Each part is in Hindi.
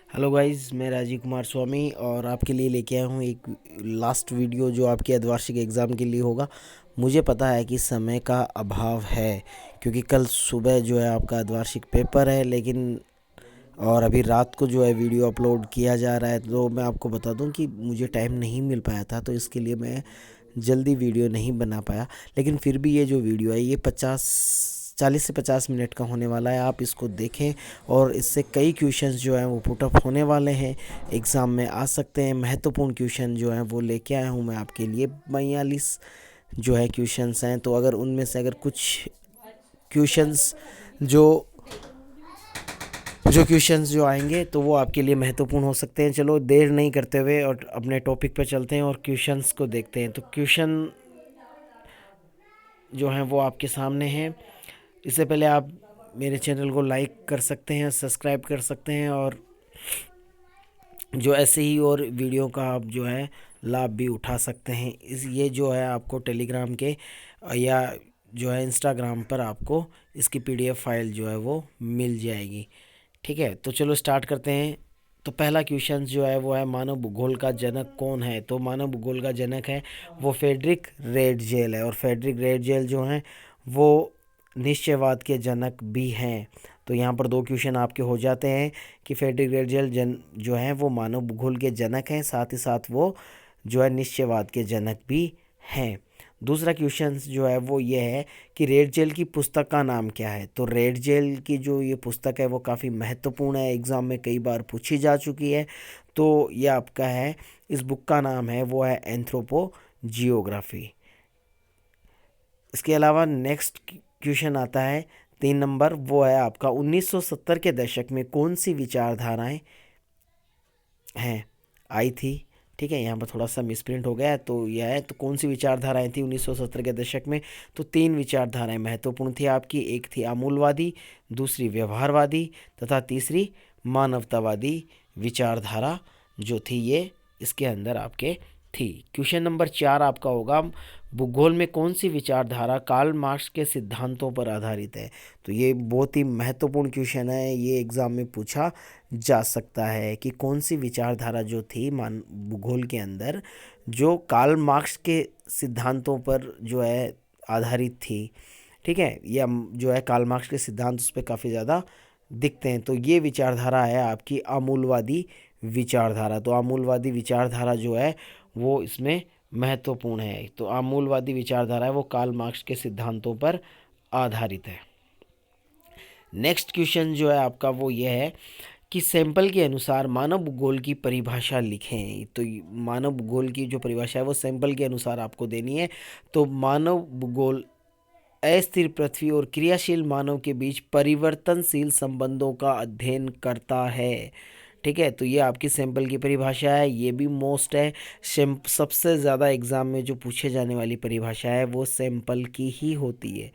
हेलो गाइस, मैं राजीव कुमार स्वामी और आपके लिए लेके आया हूँ एक लास्ट वीडियो जो आपके अर्धवार्षिक एग्ज़ाम के लिए होगा। मुझे पता है कि समय का अभाव है क्योंकि कल सुबह जो है आपका अर्धवार्षिक पेपर है, लेकिन और अभी रात को जो है वीडियो अपलोड किया जा रहा है। तो मैं आपको बता दूं कि मुझे टाइम नहीं मिल पाया था, तो इसके लिए मैं जल्दी वीडियो नहीं बना पाया। लेकिन फिर भी ये जो वीडियो है ये 40 से 50 मिनट का होने वाला है। आप इसको देखें और इससे कई क्वेश्चंस जो हैं वो पुट अप होने वाले हैं, एग्ज़ाम में आ सकते हैं। महत्वपूर्ण क्वेश्चन जो हैं वो लेके आया हूँ मैं आपके लिए। 42 जो है क्वेश्चंस हैं, तो अगर उनमें से अगर कुछ क्वेश्चंस जो जो क्वेश्चंस जो आएंगे तो वो आपके लिए महत्वपूर्ण हो सकते हैं। चलो देर नहीं करते हुए और अपने टॉपिक पे चलते हैं और क्वेश्चंस को देखते हैं। तो क्वेश्चन जो हैं वो आपके सामने हैं। इससे पहले आप मेरे चैनल को लाइक कर सकते हैं, सब्सक्राइब कर सकते हैं, और जो ऐसे ही और वीडियो का आप जो है लाभ भी उठा सकते हैं। इस ये जो है आपको टेलीग्राम के या जो है इंस्टाग्राम पर आपको इसकी पीडीएफ फाइल जो है वो मिल जाएगी। ठीक है, तो चलो स्टार्ट करते हैं। तो पहला क्वेश्चन जो है वो है, मानव भूगोल का जनक कौन है? तो मानव भूगोल का जनक है वो फ्रेडरिक रेडजेल है, और फ्रेडरिक रेडजेल जो हैं वो निश्चयवाद के जनक भी हैं। तो यहाँ पर दो क्वेश्चन आपके हो जाते हैं कि फ्रेडरिक रेडजेल जो हैं वो मानव भूगोल के जनक हैं, साथ ही साथ वो जो है निश्चयवाद के जनक भी हैं। दूसरा क्वेश्चन जो है वो ये है कि रेड जेल की पुस्तक का नाम क्या है? तो रेड जेल की जो ये पुस्तक है वो काफ़ी महत्वपूर्ण है, एग्ज़ाम में कई बार पूछी जा चुकी है। तो ये आपका है, इस बुक का नाम है वो है एंथ्रोपो जियोग्राफी। इसके अलावा नेक्स्ट क्वेश्चन आता है 3 नंबर, वो है आपका 1970 के दशक में कौन सी विचारधाराएं हैं आई थी? ठीक है, यहाँ पर थोड़ा सा मिसप्रिंट हो गया है, तो यह है, तो कौन सी विचारधाराएं थी 1970 के दशक में? तो 3 विचारधाराएं महत्वपूर्ण थी आपकी। एक थी आमूलवादी, दूसरी व्यवहारवादी, तथा तीसरी मानवतावादी विचारधारा जो थी ये इसके अंदर आपके थी। क्वेश्चन नंबर 4 आपका होगा, भूगोल में कौन सी विचारधारा कार्ल मार्क्स के सिद्धांतों पर आधारित है? तो ये बहुत ही महत्वपूर्ण क्वेश्चन है, ये एग्ज़ाम में पूछा जा सकता है कि कौन सी विचारधारा जो थी मान भूगोल के अंदर जो कार्ल मार्क्स के सिद्धांतों पर जो है आधारित थी। ठीक है, या जो है कार्ल मार्क्स के सिद्धांत उस पर काफ़ी ज़्यादा दिखते हैं। तो ये विचारधारा है आपकी आमूलवादी विचारधारा। तो आमूलवादी विचारधारा जो है वो इसमें महत्वपूर्ण है। तो आमूलवादी विचारधारा है वो कार्ल मार्क्स के सिद्धांतों पर आधारित है। नेक्स्ट क्वेश्चन जो है आपका वो ये है कि सैंपल के अनुसार मानव भूगोल की परिभाषा लिखें। तो मानव भूगोल की जो परिभाषा है वो सैंपल के अनुसार आपको देनी है। तो मानव भूगोल अस्थिर पृथ्वी और क्रियाशील मानव के बीच परिवर्तनशील संबंधों का अध्ययन करता है। ठीक है, तो ये आपकी सैंपल की परिभाषा है, ये भी मोस्ट है। सबसे ज़्यादा एग्जाम में जो पूछे जाने वाली परिभाषा है वो सैंपल की ही होती है।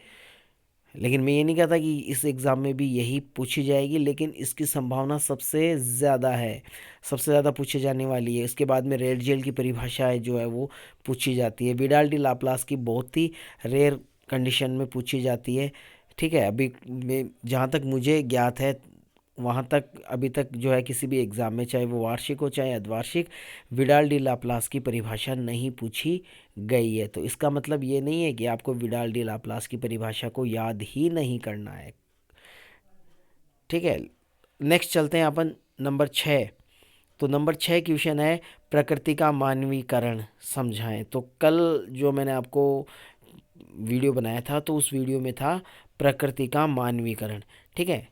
लेकिन मैं ये नहीं कहता कि इस एग्ज़ाम में भी यही पूछी जाएगी, लेकिन इसकी संभावना सबसे ज़्यादा है, सबसे ज़्यादा पूछे जाने वाली है। इसके बाद में रेड जेल की परिभाषा है जो है वो पूछी जाती है। विडाल डी लाप्लास की बहुत ही रेयर कंडीशन में पूछी जाती है। ठीक है, अभी मैं जहाँ तक मुझे ज्ञात है वहाँ तक अभी तक जो है किसी भी एग्ज़ाम में, चाहे वो वार्षिक हो चाहे अर्धवार्षिक, विडाल डी लाप्लास की परिभाषा नहीं पूछी गई है। तो इसका मतलब ये नहीं है कि आपको विडाल डी लाप्लास की परिभाषा को याद ही नहीं करना है। ठीक है, नेक्स्ट चलते हैं अपन नंबर 6। तो नंबर 6 क्वेश्चन है, प्रकृति का मानवीकरण समझाएं। तो कल जो मैंने आपको वीडियो बनाया था तो उस वीडियो में था प्रकृति का मानवीकरण। ठीक है,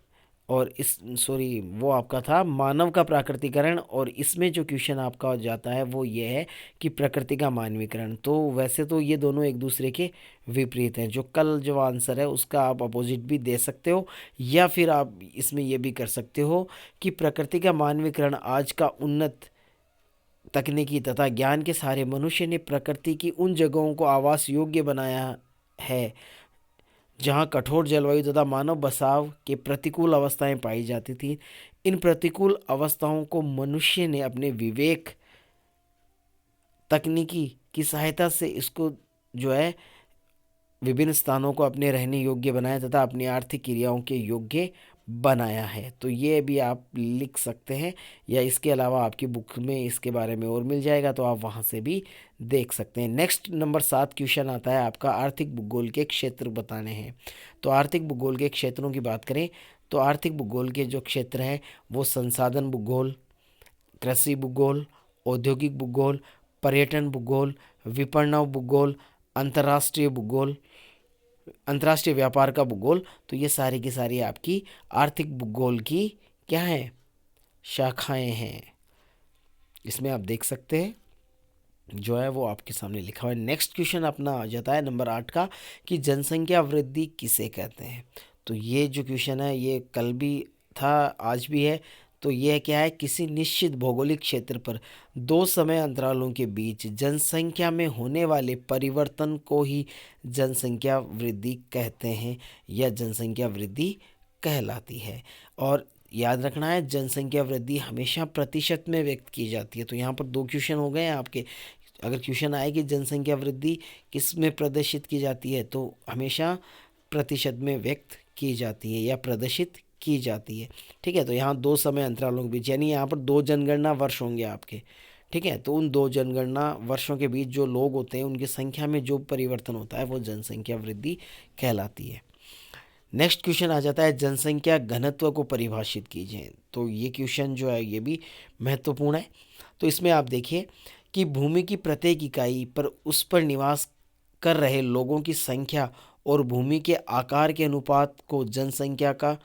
और इस सॉरी वो आपका था मानव का प्राकृतिकरण, और इसमें जो क्वेश्चन आपका जाता है वो ये है कि प्रकृति का मानवीकरण। तो वैसे तो ये दोनों एक दूसरे के विपरीत हैं। जो कल जो आंसर है उसका आप अपोजिट भी दे सकते हो, या फिर आप इसमें ये भी कर सकते हो कि प्रकृति का मानवीकरण आज का उन्नत तकनीकी तथा ज्ञान के सहारे मनुष्य ने प्रकृति की उन जगहों को आवास योग्य बनाया है जहाँ कठोर जलवायु तथा मानव बसाव के प्रतिकूल अवस्थाएं पाई जाती थी। इन प्रतिकूल अवस्थाओं को मनुष्य ने अपने विवेक तकनीकी की सहायता से इसको जो है विभिन्न स्थानों को अपने रहने योग्य बनाया तथा अपनी आर्थिक क्रियाओं के योग्य बनाया है। तो ये भी आप लिख सकते हैं, या इसके अलावा आपकी बुक में इसके बारे में और मिल जाएगा, तो आप वहाँ से भी देख सकते हैं। नेक्स्ट नंबर 7 क्वेश्चन आता है आपका, आर्थिक भूगोल के क्षेत्र बताने हैं। तो आर्थिक भूगोल के क्षेत्रों की बात करें तो आर्थिक भूगोल के जो क्षेत्र हैं वो संसाधन भूगोल, कृषि भूगोल, औद्योगिक भूगोल, पर्यटन भूगोल, विपणन भूगोल, अंतर्राष्ट्रीय भूगोल, अंतर्राष्ट्रीय व्यापार का भूगोल, तो ये सारी की सारी आपकी आर्थिक भूगोल की क्या है, शाखाएं हैं। इसमें आप देख सकते हैं जो है वो आपके सामने लिखा हुआ है। नेक्स्ट क्वेश्चन अपना आ जाता है नंबर 8 का, कि जनसंख्या वृद्धि किसे कहते हैं। तो ये जो क्वेश्चन है ये कल भी था, आज भी है। तो यह क्या है, किसी निश्चित भौगोलिक क्षेत्र पर दो समय अंतरालों के बीच जनसंख्या में होने वाले परिवर्तन को ही जनसंख्या वृद्धि कहते हैं, या जनसंख्या वृद्धि कहलाती है। और याद रखना है, जनसंख्या वृद्धि हमेशा प्रतिशत में व्यक्त की जाती है। तो यहाँ पर दो क्वेश्चन हो गए हैं आपके। अगर क्वेश्चन आए कि जनसंख्या वृद्धि किस में प्रदर्शित की जाती है, तो हमेशा प्रतिशत में व्यक्त की जाती है या प्रदर्शित की जाती है। ठीक है, तो यहाँ दो समय अंतरालों के बीच, यानी यहाँ पर दो जनगणना वर्ष होंगे आपके। ठीक है, तो उन दो जनगणना वर्षों के बीच जो लोग होते हैं उनकी संख्या में जो परिवर्तन होता है वो जनसंख्या वृद्धि कहलाती है। नेक्स्ट क्वेश्चन आ जाता है, जनसंख्या घनत्व को परिभाषित कीजिए। तो ये क्वेश्चन जो है ये भी महत्वपूर्ण है। तो इसमें आप देखिए कि भूमि की प्रत्येक इकाई पर उस पर निवास कर रहे लोगों की संख्या और भूमि के आकार के अनुपात को जनसंख्या का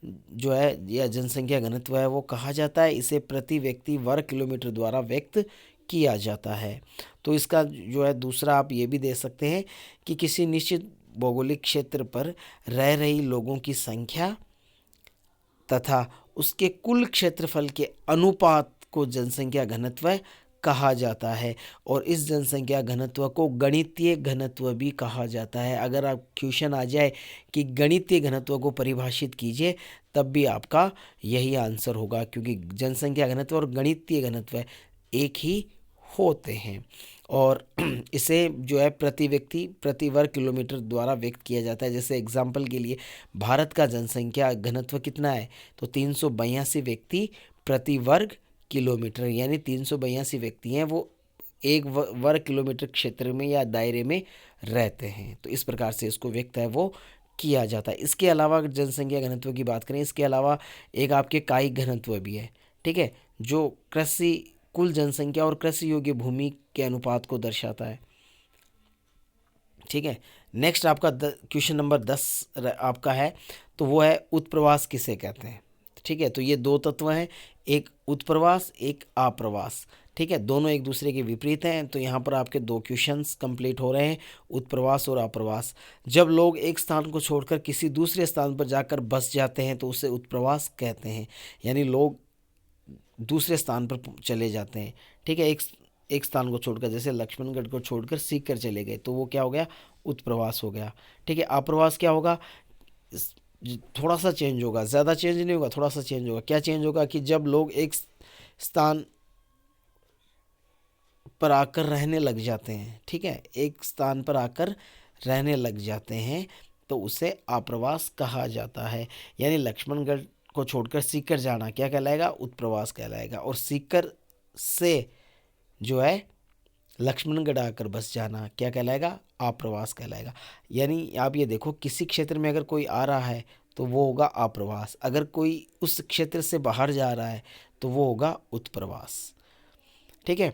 जो है या जनसंख्या घनत्व है वो कहा जाता है। इसे प्रति व्यक्ति वर्ग किलोमीटर द्वारा व्यक्त किया जाता है। तो इसका जो है दूसरा आप ये भी दे सकते हैं कि किसी निश्चित भौगोलिक क्षेत्र पर रह रही लोगों की संख्या तथा उसके कुल क्षेत्रफल के अनुपात को जनसंख्या घनत्व कहा जाता है। और इस जनसंख्या घनत्व को गणितीय घनत्व भी कहा जाता है। अगर आप क्वेश्चन आ जाए कि गणितीय घनत्व को परिभाषित कीजिए, तब भी आपका यही आंसर होगा, क्योंकि जनसंख्या घनत्व और गणितीय घनत्व एक ही होते हैं। और इसे जो है प्रति व्यक्ति प्रति वर्ग किलोमीटर द्वारा व्यक्त किया जाता है। जैसे एग्जाम्पल के लिए भारत का जनसंख्या घनत्व कितना है, तो 382 व्यक्ति प्रति वर्ग किलोमीटर, यानी 382 व्यक्ति हैं वो एक वर्ग किलोमीटर क्षेत्र में या दायरे में रहते हैं। तो इस प्रकार से इसको व्यक्त है वो किया जाता है। इसके अलावा अगर जनसंख्या घनत्व की बात करें, इसके अलावा एक आपके कायिक घनत्व भी है। ठीक है, जो कृषि कुल जनसंख्या और कृषि योग्य भूमि के अनुपात को दर्शाता है। ठीक है, नेक्स्ट आपका क्वेश्चन नंबर 10 आपका है, तो वो है उत्प्रवास किसे कहते हैं। ठीक है, तो ये दो तत्व हैं, एक उत्प्रवास एक आप्रवास। ठीक है, दोनों एक दूसरे के विपरीत हैं। तो यहाँ पर आपके दो क्वेश्चंस कंप्लीट हो रहे हैं, उत्प्रवास और आप्रवास। जब लोग एक स्थान को छोड़कर किसी दूसरे स्थान पर जाकर बस जाते हैं तो उसे उत्प्रवास कहते हैं, यानी लोग दूसरे स्थान पर चले जाते हैं। ठीक है, एक स्थान को छोड़कर, जैसे लक्ष्मणगढ़ को छोड़कर सीकर चले गए, तो वो क्या हो गया, उत्प्रवास हो गया। ठीक है, आप्रवास क्या होगा, थोड़ा सा चेंज होगा, ज़्यादा चेंज नहीं होगा, थोड़ा सा चेंज होगा। क्या चेंज होगा कि जब लोग एक स्थान पर आकर रहने लग जाते हैं। ठीक है, एक स्थान पर आकर रहने लग जाते हैं तो उसे आप्रवास कहा जाता है। यानी लक्ष्मणगढ़ को छोड़कर सीकर जाना क्या कहलाएगा, उत्प्रवास कहलाएगा। और सीकर से जो है लक्ष्मणगढ़ आकर बस जाना क्या कहलाएगा, आप्रवास कहलाएगा। यानी आप ये देखो, किसी क्षेत्र में अगर कोई आ रहा है तो वो होगा आप्रवास, अगर कोई उस क्षेत्र से बाहर जा रहा है तो वो होगा उत्प्रवास। ठीक है,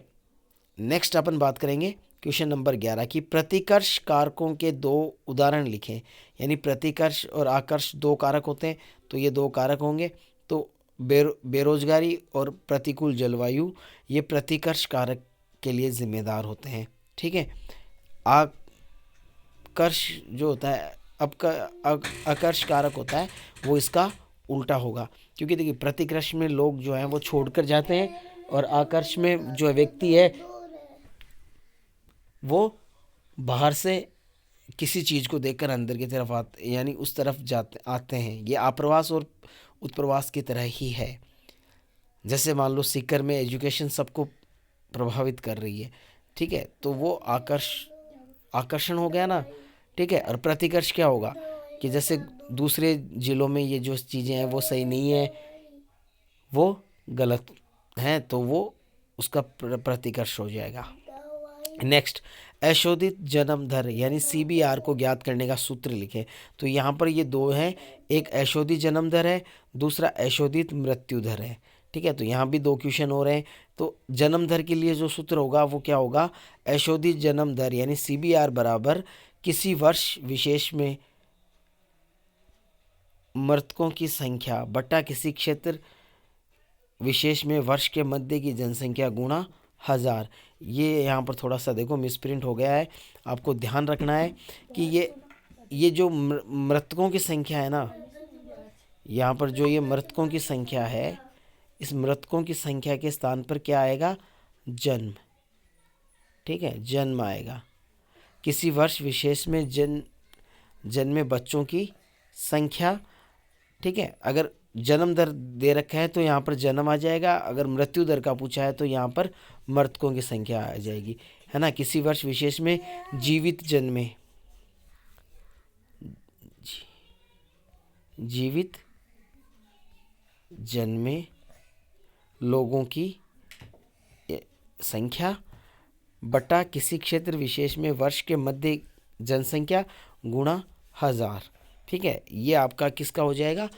नेक्स्ट अपन बात करेंगे क्वेश्चन नंबर 11 की, प्रतिकर्ष कारकों के दो उदाहरण लिखें। यानी प्रतिकर्ष और आकर्ष दो कारक होते हैं, तो ये दो कारक होंगे। तो बेरोजगारी और प्रतिकूल जलवायु ये प्रतिकर्ष कारक के लिए जिम्मेदार होते हैं। ठीक है, आकर्ष जो होता है आकर्ष कारक होता है वो इसका उल्टा होगा, क्योंकि देखिए प्रतिकर्ष में लोग जो हैं वो छोड़कर जाते हैं और आकर्ष में जो व्यक्ति है वो बाहर से किसी चीज़ को देखकर अंदर की तरफ आते, यानी उस तरफ आते हैं। ये आप्रवास और उत्प्रवास की तरह ही है। जैसे मान लो सीकर में एजुकेशन सबको प्रभावित कर रही है। ठीक है, तो वो आकर्षण हो गया ना। ठीक है, और प्रतिकर्ष क्या होगा कि जैसे दूसरे ज़िलों में ये जो चीज़ें हैं वो सही नहीं है, वो गलत हैं, तो वो उसका प्रतिकर्ष हो जाएगा। नेक्स्ट, अशोधित जन्म दर यानी CBR को ज्ञात करने का सूत्र लिखें। तो यहाँ पर ये दो हैं, एक अशोधित जन्म दर है, दूसरा अशोधित मृत्यु दर है। ठीक है, तो यहाँ भी दो क्वेश्चन हो रहे हैं। तो जन्म दर के लिए जो सूत्र होगा वो क्या होगा, अशोधित जन्म दर यानी CBR बराबर किसी वर्ष विशेष में मृतकों की संख्या बटा किसी क्षेत्र विशेष में वर्ष के मध्य की जनसंख्या गुणा 1000। ये यहाँ पर थोड़ा सा देखो मिसप्रिंट हो गया है, आपको ध्यान रखना है कि ये जो मृतकों की संख्या है ना, यहाँ पर जो ये मृतकों की संख्या है, इस मृतकों की संख्या के स्थान पर क्या आएगा, जन्म। ठीक है, जन्म आएगा। किसी वर्ष विशेष में जन्मे बच्चों की संख्या। ठीक है, अगर जन्म दर दे रखा है तो यहाँ पर जन्म आ जाएगा, अगर मृत्यु दर का पूछा है तो यहाँ पर मृतकों की संख्या आ जाएगी, है ना। किसी वर्ष विशेष में जीवित जन्मे लोगों की संख्या बटा किसी क्षेत्र विशेष में वर्ष के मध्य जनसंख्या गुणा 1000। ठीक है, ये आपका किसका हो जाएगा,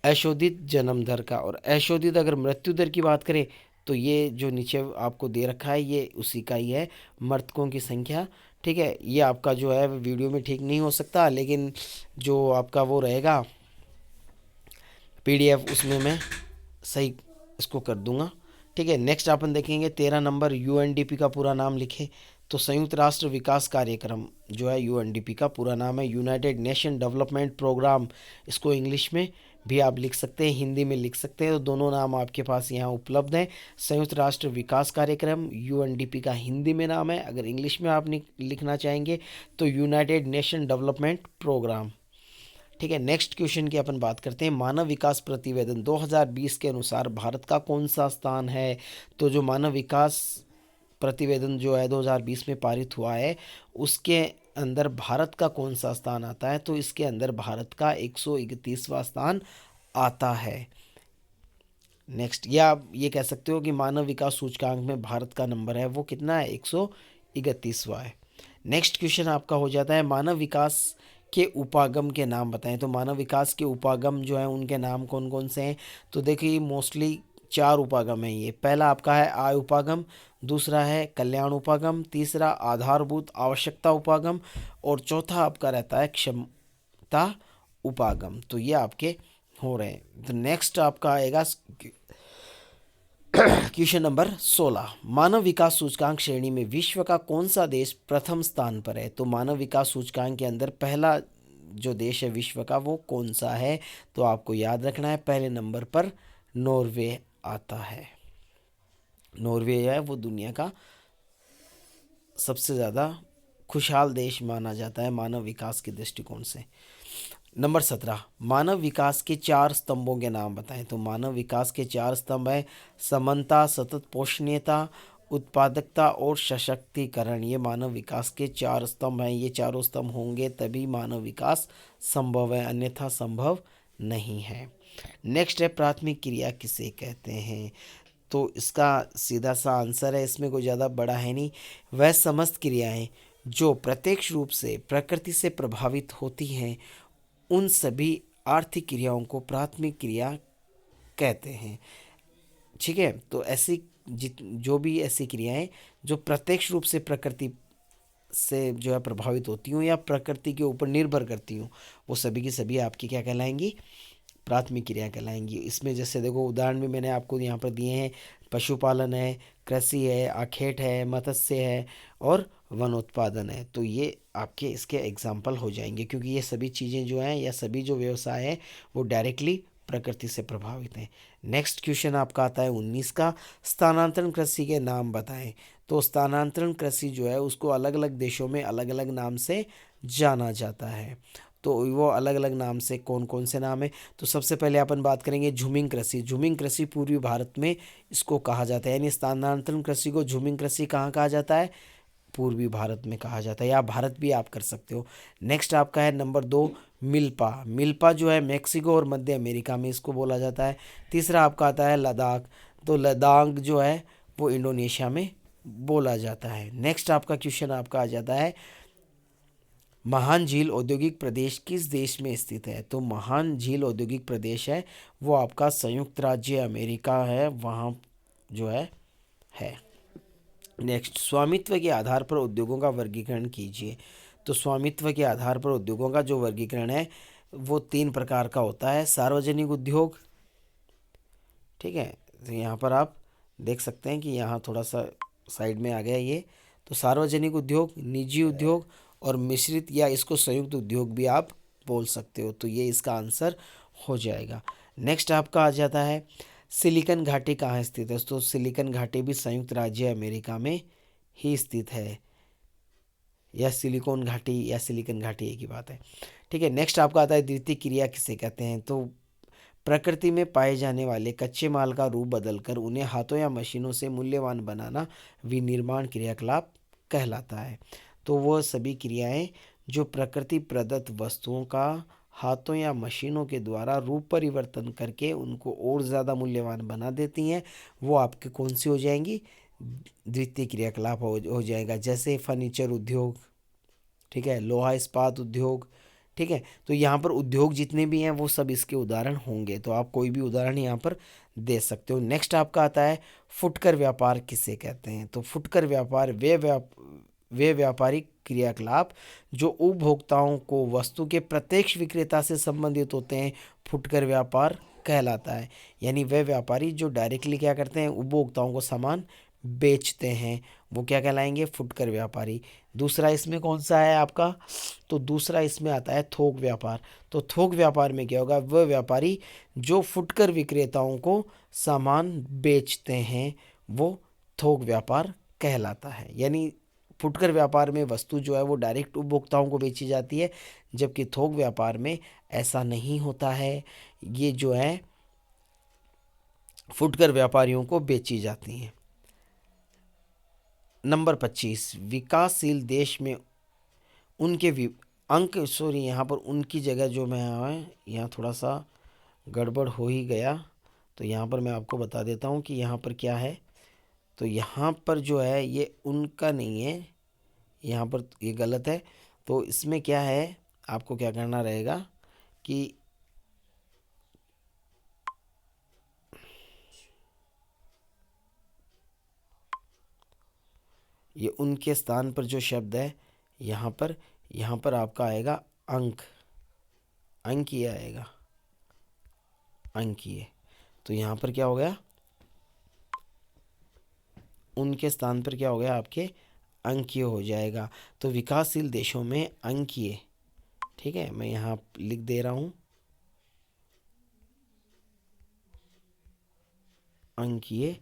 अशोधित जन्म दर का। और अशोधित अगर मृत्यु दर की बात करें तो ये जो नीचे आपको दे रखा है ये उसी का ही है, मृतकों की संख्या। ठीक है, ये आपका जो है वीडियो में ठीक नहीं हो सकता, लेकिन जो आपका वो रहेगा PDF उसमें मैं सही इसको कर दूंगा। ठीक है, नेक्स्ट अपन देखेंगे 13 नंबर, UNDP का पूरा नाम लिखे। तो संयुक्त राष्ट्र विकास कार्यक्रम जो है UNDP का पूरा नाम है यूनाइटेड नेशन डेवलपमेंट प्रोग्राम। इसको इंग्लिश में भी आप लिख सकते हैं, हिंदी में लिख सकते हैं, तो दोनों नाम आपके पास यहाँ उपलब्ध हैं। संयुक्त राष्ट्र विकास कार्यक्रम UNDP का हिंदी में नाम है, अगर इंग्लिश में आप लिखना चाहेंगे तो यूनाइटेड नेशन डेवलपमेंट प्रोग्राम। ठीक है, नेक्स्ट क्वेश्चन की अपन बात करते हैं। मानव विकास प्रतिवेदन 2020 के अनुसार भारत का कौन सा स्थान है। तो जो मानव विकास प्रतिवेदन जो है 2020 में पारित हुआ है, उसके अंदर भारत का कौन सा स्थान आता है। तो इसके अंदर भारत का 131वां स्थान आता है। नेक्स्ट, या आप ये कह सकते हो कि मानव विकास सूचकांक में भारत का नंबर है वो कितना है, 131वां है। नेक्स्ट क्वेश्चन आपका हो जाता है मानव विकास के उपागम के नाम बताएं। तो मानव विकास के उपागम जो है उनके नाम कौन कौन से हैं। तो देखिए मोस्टली 4 उपागम है ये। पहला आपका है आय उपागम, दूसरा है कल्याण उपागम, तीसरा आधारभूत आवश्यकता उपागम, और चौथा आपका रहता है क्षमता उपागम। तो ये आपके हो रहे हैं। तो नेक्स्ट आपका आएगा क्वेश्चन नंबर 16, मानव विकास सूचकांक श्रेणी में विश्व का कौन सा देश प्रथम स्थान पर है। तो मानव विकास सूचकांक के अंदर पहला जो देश है विश्व का वो कौन सा है। तो आपको याद रखना है पहले नंबर पर नॉर्वे आता है। नॉर्वे है वो दुनिया का सबसे ज़्यादा खुशहाल देश माना जाता है मानव विकास के दृष्टिकोण से। नंबर 17, मानव विकास के 4 स्तंभों के नाम बताएं। तो मानव विकास के 4 स्तंभ है समानता, सतत पोषणीयता, उत्पादकता और सशक्तिकरण। ये मानव विकास के 4 स्तंभ हैं। ये चारों स्तंभ होंगे तभी मानव विकास संभव है, अन्यथा संभव नहीं है। नेक्स्ट है प्राथमिक क्रिया किसे कहते हैं। तो इसका सीधा सा आंसर है, इसमें कोई ज़्यादा बड़ा है नहीं, वह समस्त क्रियाएं जो प्रत्यक्ष रूप से प्रकृति से प्रभावित होती हैं उन सभी आर्थिक क्रियाओं को प्राथमिक क्रिया कहते हैं। ठीक है, तो ऐसी जो भी ऐसी क्रियाएं जो प्रत्यक्ष रूप से प्रकृति से जो है प्रभावित होती हूँ या प्रकृति के ऊपर निर्भर करती हूँ, वो सभी की सभी आपकी क्या कहलाएंगी, प्राथमिक क्रिया कहलाएंगी। इसमें जैसे देखो उदाहरण भी मैंने आपको यहाँ पर दिए हैं, पशुपालन है, कृषि है, आखेट है, मत्स्य है और वनोत्पादन है। तो ये आपके इसके एग्जाम्पल हो जाएंगे, क्योंकि ये सभी चीज़ें जो हैं या सभी जो व्यवसाय है वो डायरेक्टली प्रकृति से प्रभावित हैं। नेक्स्ट क्वेश्चन आपका आता है 19 का, स्थानांतरण कृषि के नाम बताएं। तो स्थानांतरण कृषि जो है उसको अलग अलग देशों में अलग अलग नाम से जाना जाता है। तो वो अलग अलग नाम से कौन कौन से नाम है। तो सबसे पहले अपन बात करेंगे झूमिंग कृषि। झूमिंग कृषि पूर्वी भारत में इसको कहा जाता है, यानी स्थानांतरण कृषि को झूमिंग कृषि कहाँ कहा जाता है, पूर्वी भारत में कहा जाता है, या भारत भी आप कर सकते हो। नेक्स्ट आपका है नंबर 2 मिल्पा, मिल्पा जो है मेक्सिको और मध्य अमेरिका में इसको बोला जाता है। तीसरा आपका आता है लद्दाख, तो लद्दाख जो है वो इंडोनेशिया में बोला जाता है। नेक्स्ट आपका क्वेश्चन आपका आ जाता है, महान झील औद्योगिक प्रदेश किस देश में स्थित है? तो महान झील औद्योगिक प्रदेश है वो आपका संयुक्त राज्य अमेरिका है, वहाँ जो है। नेक्स्ट, स्वामित्व के आधार पर उद्योगों का वर्गीकरण कीजिए। तो स्वामित्व के आधार पर उद्योगों का जो वर्गीकरण है वो 3 प्रकार का होता है। सार्वजनिक उद्योग, ठीक है, तो यहाँ पर आप देख सकते हैं कि यहाँ थोड़ा सा साइड में आ गया ये। तो सार्वजनिक उद्योग, निजी उद्योग और मिश्रित या इसको संयुक्त उद्योग भी आप बोल सकते हो। तो ये इसका आंसर हो जाएगा। नेक्स्ट आपका आ जाता है, सिलिकन घाटी कहाँ स्थित है? तो सिलिकन घाटी भी संयुक्त राज्य अमेरिका में ही स्थित है, या सिलिकॉन घाटी या सिलिकन घाटी एक ही बात है, ठीक है। नेक्स्ट आपका आता है, द्वितीय क्रिया किसे कहते हैं? तो प्रकृति में पाए जाने वाले कच्चे माल का रूप बदलकर उन्हें हाथों या मशीनों से मूल्यवान बनाना विनिर्माण क्रियाकलाप कहलाता है। तो वह सभी क्रियाएं जो प्रकृति प्रदत्त वस्तुओं का हाथों या मशीनों के द्वारा रूप परिवर्तन करके उनको और ज़्यादा मूल्यवान बना देती हैं, वो आपके कौन सी हो जाएंगी? द्वितीय क्रियाकलाप हो जाएगा। जैसे फर्नीचर उद्योग, ठीक है, लोहा इस्पात उद्योग, ठीक है। तो यहाँ पर उद्योग जितने भी हैं वो सब इसके उदाहरण होंगे, तो आप कोई भी उदाहरण यहाँ पर दे सकते हो। नेक्स्ट आपका आता है, फुटकर व्यापार किसे कहते हैं? तो फुटकर व्यापार वे व्यापारिक क्रियाकलाप जो उपभोक्ताओं को वस्तु के प्रत्यक्ष विक्रेता से संबंधित होते हैं, फुटकर व्यापार कहलाता है। यानी वे व्यापारी जो डायरेक्टली क्या करते हैं, उपभोक्ताओं को सामान बेचते हैं, वो क्या कहलाएंगे? फुटकर व्यापारी। दूसरा इसमें कौन सा है आपका? तो दूसरा इसमें आता है थोक व्यापार। तो थोक व्यापार में क्या होगा? वह व्यापारी जो फुटकर विक्रेताओं को सामान बेचते हैं, वो थोक व्यापार कहलाता है। यानी फुटकर व्यापार में वस्तु जो है वो डायरेक्ट उपभोक्ताओं को बेची जाती है, जबकि थोक व्यापार में ऐसा नहीं होता है, ये जो है फुटकर व्यापारियों को बेची जाती हैं। नंबर 25, विकासशील देश में उनके अंक, सॉरी यहाँ पर उनकी जगह जो मैं यहाँ थोड़ा सा गड़बड़ हो ही गया, तो यहाँ पर मैं आपको बता देता हूँ कि यहाँ पर क्या है। तो यहाँ पर जो है ये उनका नहीं है, यहाँ पर ये गलत है। तो इसमें क्या है, आपको क्या करना रहेगा कि ये उनके स्थान पर जो शब्द है यहाँ पर आपका आएगा अंक, अंक ये आएगा, अंक ये। तो यहाँ पर क्या हो गया, उनके स्थान पर क्या हो गया आपके अंकीय हो जाएगा। तो विकासशील देशों में अंकीय, ठीक है, मैं यहाँ लिख दे रहा हूँ अंकीय।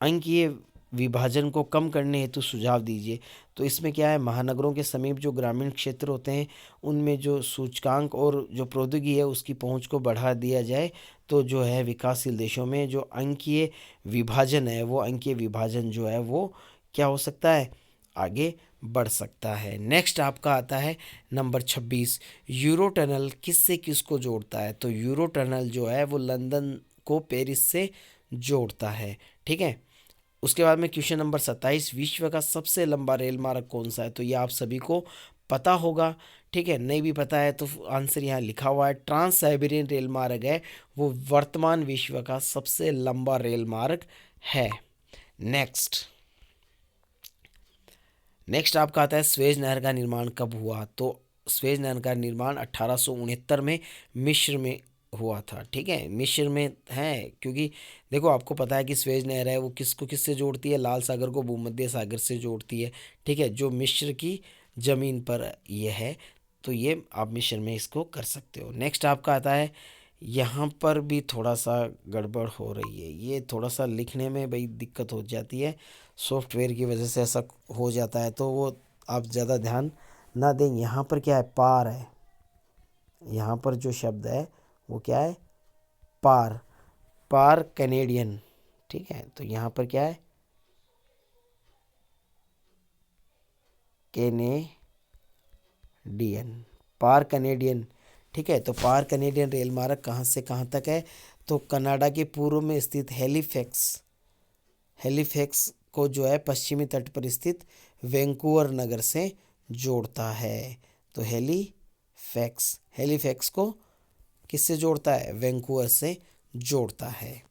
अंकीय विभाजन को कम करने हेतु सुझाव दीजिए। तो इसमें क्या है, महानगरों के समीप जो ग्रामीण क्षेत्र होते हैं उनमें जो सूचकांक और जो प्रौद्योगिकी है उसकी पहुंच को बढ़ा दिया जाए, तो जो है विकासशील देशों में जो अंकीय विभाजन है, वो अंकीय विभाजन जो है वो क्या हो सकता है, आगे बढ़ सकता है। नेक्स्ट आपका आता है नंबर 26, यूरो टनल किससे किसको जोड़ता है? तो यूरो टनल जो है वो लंदन को पेरिस से जोड़ता है, ठीक है। उसके बाद में क्वेश्चन नंबर 27, विश्व का सबसे लंबा रेल मार्ग कौन सा है? तो ये आप सभी को पता होगा, ठीक है। नहीं भी पता है तो आंसर यहाँ लिखा हुआ है, ट्रांस साइबेरियन रेल मार्ग है, वो वर्तमान विश्व का सबसे लंबा रेल मार्ग है। नेक्स्ट नेक्स्ट आपका आता है, स्वेज नहर का निर्माण कब हुआ? तो स्वेज नहर का निर्माण 1869 में मिस्र में हुआ था, ठीक है, मिस्र में है। क्योंकि देखो आपको पता है कि स्वेज नहर है वो किसको किससे जोड़ती है, लाल सागर को भूमध्य सागर से जोड़ती है, ठीक है, जो मिस्र की ज़मीन पर ये है। तो ये आप मिस्र में इसको कर सकते हो। नेक्स्ट आपका आता है, यहाँ पर भी थोड़ा सा गड़बड़ हो रही है, ये थोड़ा सा लिखने में भाई दिक्कत हो जाती है, सॉफ्टवेयर की वजह से ऐसा हो जाता है, तो वो आप ज़्यादा ध्यान ना दें। यहाँ पर क्या है, पार है, यहाँ पर जो शब्द है वो क्या है, पार, पार कैनेडियन, ठीक है। तो यहाँ पर क्या है, डीएन, पार कनेडियन। ठीक है, तो पार कनेडियन रेल मार्ग कहाँ से कहाँ तक है? तो कनाडा के पूर्व में स्थित हेलिफैक्स को जो है पश्चिमी तट पर स्थित वैंकूवर नगर से जोड़ता है। तो हेलिफैक्स को किससे जोड़ता है? वैंकूवर से जोड़ता है।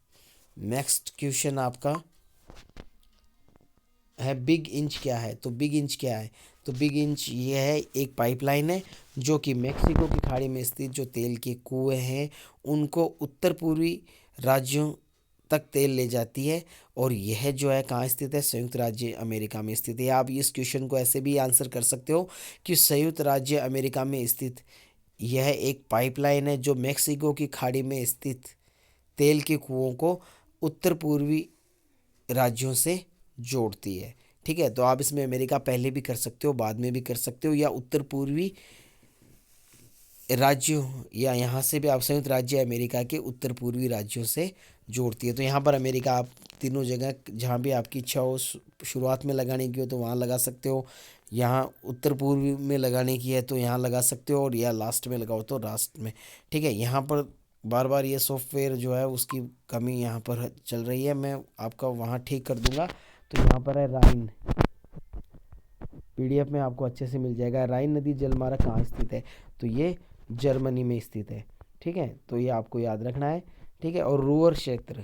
नेक्स्ट क्वेश्चन आपका है बिग इंच क्या है? तो बिग इंच क्या है? तो बिग इंच ये है, एक पाइपलाइन है जो कि मेक्सिको की खाड़ी में स्थित जो तेल के कुएं हैं उनको उत्तर पूर्वी राज्यों तक तेल ले जाती है। और यह जो है कहाँ स्थित है? संयुक्त राज्य अमेरिका में स्थित है। आप इस क्वेश्चन को ऐसे भी आंसर कर सकते हो कि संयुक्त राज्य अमेरिका में स्थित यह एक पाइपलाइन है जो मेक्सिको की खाड़ी में स्थित तेल के कुओं को उत्तर पूर्वी राज्यों से जोड़ती है। ठीक है, तो आप इसमें अमेरिका पहले भी कर सकते हो, बाद में भी कर सकते हो, या उत्तर पूर्वी राज्यों, या यहाँ से भी आप संयुक्त राज्य अमेरिका के उत्तर पूर्वी राज्यों से जोड़ती है। तो यहाँ पर अमेरिका आप तीनों जगह जहाँ भी आपकी इच्छा हो, शुरुआत में लगाने की हो तो वहाँ लगा सकते हो, यहाँ उत्तर पूर्वी में लगाने की है तो यहाँ लगा सकते हो, और या लास्ट में लगाओ तो लास्ट में। ठीक है, यहाँ पर बार बार ये सॉफ्टवेयर जो है उसकी कमी यहाँ पर चल रही है, मैं आपका वहाँ ठीक कर दूंगा। तो यहाँ पर है राइन, पीडीएफ में आपको अच्छे से मिल जाएगा। राइन नदी जलमार्ग कहाँ स्थित है? तो ये जर्मनी में स्थित है। ठीक है, तो ये आपको याद रखना है। ठीक है, और रूर क्षेत्र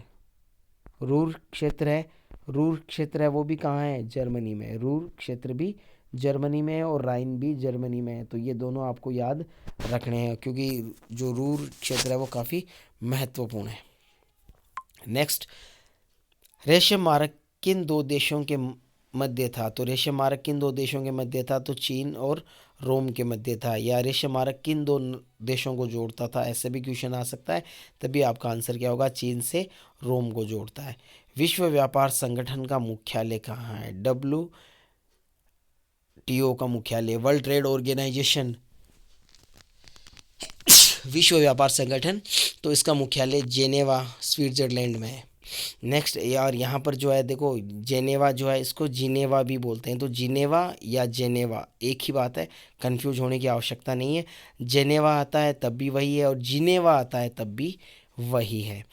है वो भी कहाँ है? जर्मनी में। रूर क्षेत्र भी जर्मनी में है और राइन भी जर्मनी में है। तो ये दोनों आपको याद रखने हैं क्योंकि जो रूर क्षेत्र है वो काफ़ी महत्वपूर्ण है। नेक्स्ट, रेशम मार्ग किन दो देशों के मध्य था? तो रेशम मार्ग किन दो देशों के मध्य था? तो चीन और रोम के मध्य था। या रेशम मार्ग किन दो देशों को जोड़ता था? ऐसे भी क्वेश्चन आ सकता है, तभी आपका आंसर क्या होगा? चीन से रोम को जोड़ता है। विश्व व्यापार संगठन का मुख्यालय कहाँ है? WTO का मुख्यालय, वर्ल्ड ट्रेड ऑर्गेनाइजेशन, विश्व व्यापार संगठन, तो इसका मुख्यालय जेनेवा स्विट्जरलैंड में है। नेक्स्ट यार, यहाँ पर जो है देखो, जेनेवा जो है इसको जिनेवा भी बोलते हैं, तो जिनेवा या जेनेवा एक ही बात है, कंफ्यूज होने की आवश्यकता नहीं है। जेनेवा आता है तब भी वही है और जिनेवा आता है तब भी वही है।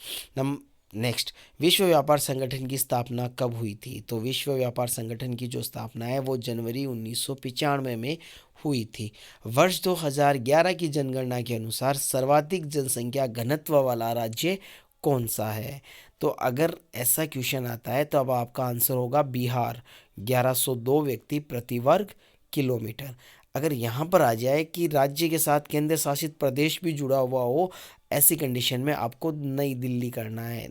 नेक्स्ट, विश्व व्यापार संगठन की स्थापना कब हुई थी? तो विश्व व्यापार संगठन की जो स्थापना है वो जनवरी 1995 में हुई थी। वर्ष 2011 की जनगणना के अनुसार सर्वाधिक जनसंख्या घनत्व वाला राज्य कौन सा है? तो अगर ऐसा क्वेश्चन आता है तो अब आपका आंसर होगा बिहार, 1102 व्यक्ति प्रति वर्ग किलोमीटर। अगर यहाँ पर आ जाए कि राज्य के साथ केंद्र शासित प्रदेश भी जुड़ा हुआ हो, ऐसी कंडीशन में आपको नई दिल्ली करना है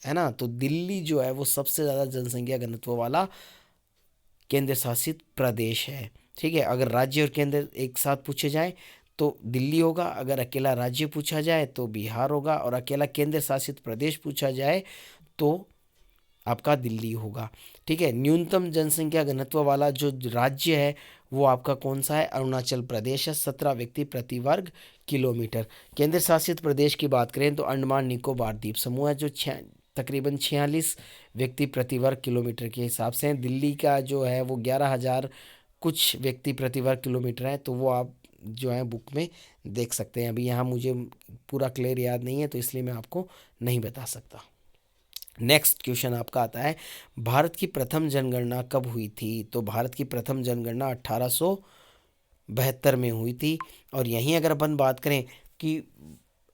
ना? तो दिल्ली जो है वो सबसे ज़्यादा जनसंख्या घनत्व वाला केंद्र शासित प्रदेश है। ठीक है, अगर राज्य और केंद्र एक साथ पूछे जाए तो दिल्ली होगा, अगर अकेला राज्य पूछा जाए तो बिहार होगा, और अकेला केंद्र शासित प्रदेश पूछा जाए तो आपका दिल्ली होगा। ठीक है, न्यूनतम जनसंख्या घनत्व वाला जो राज्य है वो आपका कौन सा है? अरुणाचल प्रदेश है, 17 व्यक्ति प्रति वर्ग किलोमीटर। केंद्र शासित प्रदेश की बात करें तो अंडमान निकोबार द्वीप समूह है जो तकरीबन 46 व्यक्ति प्रति वर्ग किलोमीटर के हिसाब से हैं। दिल्ली का जो है वो 11,000 कुछ व्यक्ति प्रति वर्ग किलोमीटर है, तो वो आप जो है बुक में देख सकते हैं। अभी यहाँ मुझे पूरा क्लियर याद नहीं है तो इसलिए मैं आपको नहीं बता सकता। नेक्स्ट क्वेश्चन आपका आता है, भारत की प्रथम जनगणना कब हुई थी? तो भारत की प्रथम जनगणना 1872 में हुई थी। और यहीं अगर अपन बात करें कि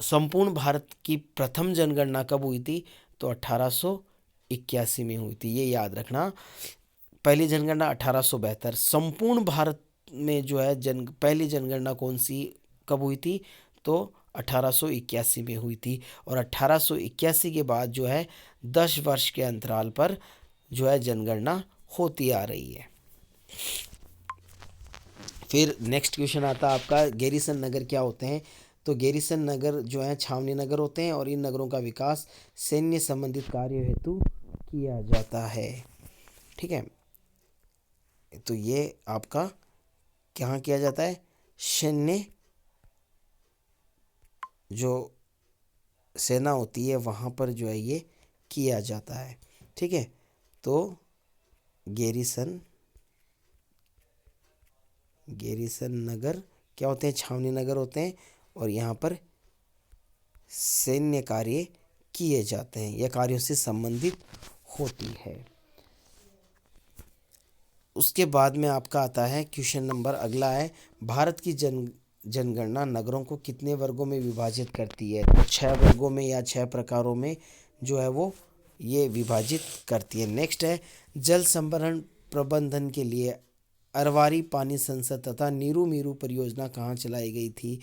संपूर्ण भारत की प्रथम जनगणना कब हुई थी, तो 1881 में हुई थी, ये याद रखना। पहली जनगणना 1872, संपूर्ण भारत में जो है पहली जनगणना कौन सी कब हुई थी? तो 1881 में हुई थी। और 1881 के बाद जो है 10 वर्ष के अंतराल पर जो है जनगणना होती आ रही है। फिर नेक्स्ट क्वेश्चन आता है आपका, गैरीसन नगर क्या होते हैं? तो गैरीसन नगर जो है छावनी नगर होते हैं और इन नगरों का विकास सैन्य संबंधित कार्य हेतु किया जाता है। ठीक है, तो ये आपका क्या किया जाता है? सैन्य जो सेना होती है वहाँ पर जो है ये किया जाता है। ठीक है, तो गैरीसन नगर क्या होते हैं, छावनी नगर होते हैं, और यहाँ पर सैन्य कार्य किए जाते हैं या कार्यों से संबंधित होती है। उसके बाद में आपका आता है क्वेश्चन नंबर अगला है, भारत की जनगणना नगरों को कितने वर्गों में विभाजित करती है? तो 6 वर्गों में या 6 प्रकारों में जो है वो ये विभाजित करती है। नेक्स्ट है, जल संभरण प्रबंधन के लिए अरवारी पानी संसद तथा नीरू मीरू परियोजना कहाँ चलाई गई थी?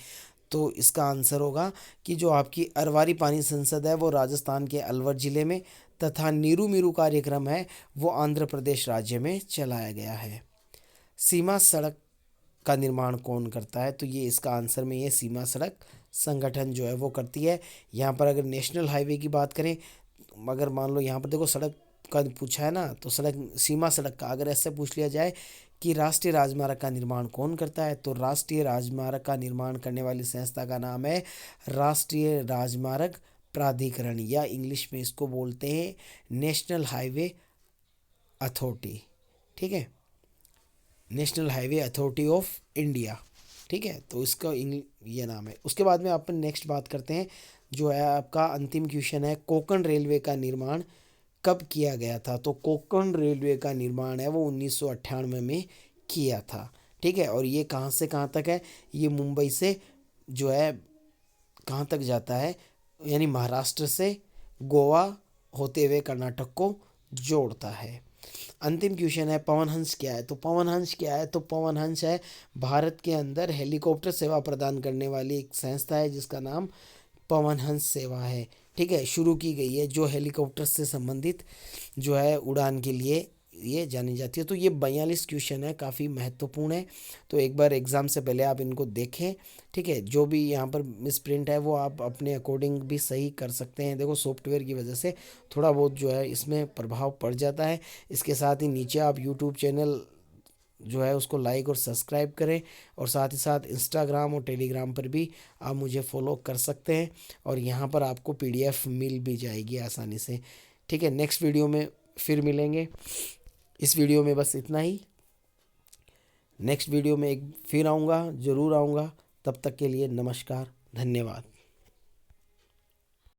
तो इसका आंसर होगा कि जो आपकी अरवारी पानी संसद है वो राजस्थान के अलवर ज़िले में, तथा नीरू मीरू कार्यक्रम है वो आंध्र प्रदेश राज्य में चलाया गया है। सीमा सड़क का निर्माण कौन करता है? तो ये इसका आंसर में ये सीमा सड़क संगठन जो है वो करती है। यहाँ पर अगर नेशनल हाईवे की बात करें, अगर मान लो यहाँ पर देखो सड़क का पूछा है ना, तो सड़क, सीमा सड़क का अगर ऐसे पूछ लिया जाए कि राष्ट्रीय राजमार्ग का निर्माण कौन करता है, तो राष्ट्रीय राजमार्ग का निर्माण करने वाली संस्था का नाम है राष्ट्रीय राजमार्ग प्राधिकरण, या इंग्लिश में इसको बोलते हैं नेशनल हाईवे अथॉरिटी। ठीक है, national highway authority of India. ठीक है, तो इसका ये नाम है। उसके बाद में अपन नेक्स्ट बात करते हैं, जो है आपका अंतिम क्वेश्चन है, कोंकण रेलवे का निर्माण कब किया गया था? तो कोंकण रेलवे का निर्माण है वो 1998 में किया था। ठीक है, और ये कहाँ से कहाँ तक है? ये मुंबई से जो है कहाँ तक जाता है, यानी महाराष्ट्र से गोवा होते हुए कर्नाटक को जोड़ता है। अंतिम क्वेश्चन है, पवन हंस क्या है? तो पवन हंस क्या है? तो पवन हंस है भारत के अंदर हेलीकॉप्टर सेवा प्रदान करने वाली एक संस्था है जिसका नाम पवन हंस सेवा है। ठीक है, शुरू की गई है, जो हेलीकॉप्टर से संबंधित जो है उड़ान के लिए ये जानी जाती है। तो ये 42 क्वेश्चन है, काफ़ी महत्वपूर्ण है, तो एक बार एग्ज़ाम से पहले आप इनको देखें। ठीक है, जो भी यहाँ पर मिस प्रिंट है वो आप अपने अकॉर्डिंग भी सही कर सकते हैं। देखो सॉफ्टवेयर की वजह से थोड़ा बहुत जो है इसमें प्रभाव पड़ जाता है। इसके साथ ही नीचे आप यूट्यूब चैनल जो है उसको लाइक और सब्सक्राइब करें, और साथ ही साथ इंस्टाग्राम और टेलीग्राम पर भी आप मुझे फॉलो कर सकते हैं, और यहाँ पर आपको पीडीएफ मिल भी जाएगी आसानी से। ठीक है, नेक्स्ट वीडियो में फिर मिलेंगे। इस वीडियो में बस इतना ही। नेक्स्ट वीडियो में एक फिर आऊँगा, ज़रूर आऊँगा। तब तक के लिए नमस्कार, धन्यवाद।